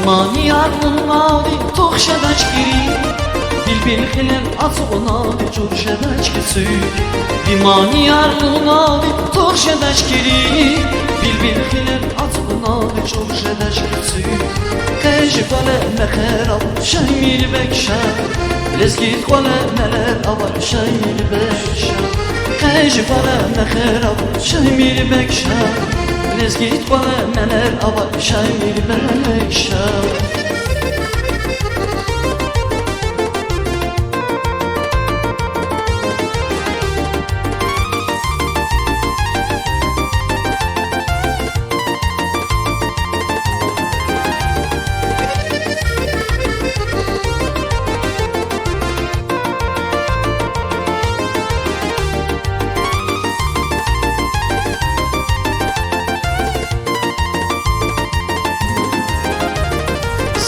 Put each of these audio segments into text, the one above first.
Vimani arnunadi toxşadaç giri Bilbil xilen atğunadi coşadaç gisi Vimani arnunadi toxşadaç giri Bilbil xilen atğunadi coşadaç gisi Kejbale mexerab şaymir bekşa Lezgit qole neler avar şaymir bekşa Kejbale mexerab şaymir bekşa Lezgit qole neler avar şaymir bekşa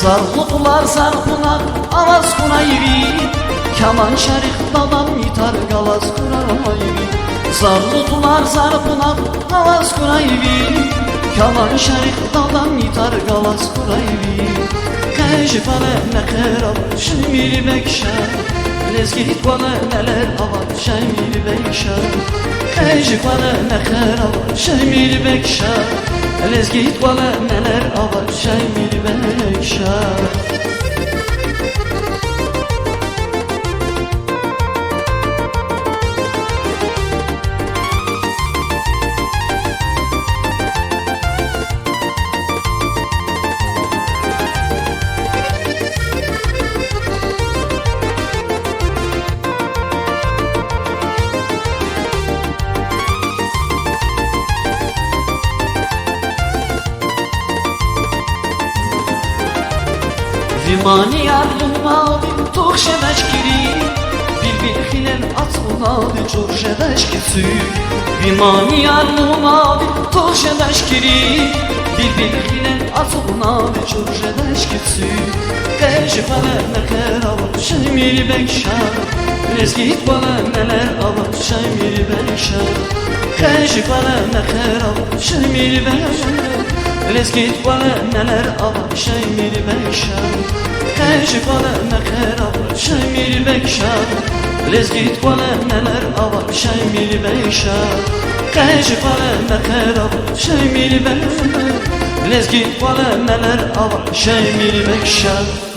Zarlıqlar zarpınar avaz qunayvi Kaman şərif dadam yitar qalaz qurayvi Zarlıqlar zarpınar avaz qunayvi Kaman şərif dadam yitar qalaz qurayvi Kejbale mexerab şemir bekşa Lezgit qole neler avar şemir bekşa Kejbale mexerab şemir bekşa Lezgit qole neler avar şemir bekşa Vimani arnunadi toxşadaç giri Bilbil xilen atğunadi coşadaç gisi Vimani arnunadi toxşadaç giri Bilbil xilen atğunadi coşadaç gisi Kejbale mexerab şemir bekşa Lezgit qole neler avar şemir bekşa Kejbale mexerab şemir bekşa Lezgit qole neler avar şemir bekşa Kejbale mexerab şemir bekşa Lezgit qole neler avar şemir bekşa Kejbale mexerab şemir bekşa Lezgit qole neler avar şemir bekşa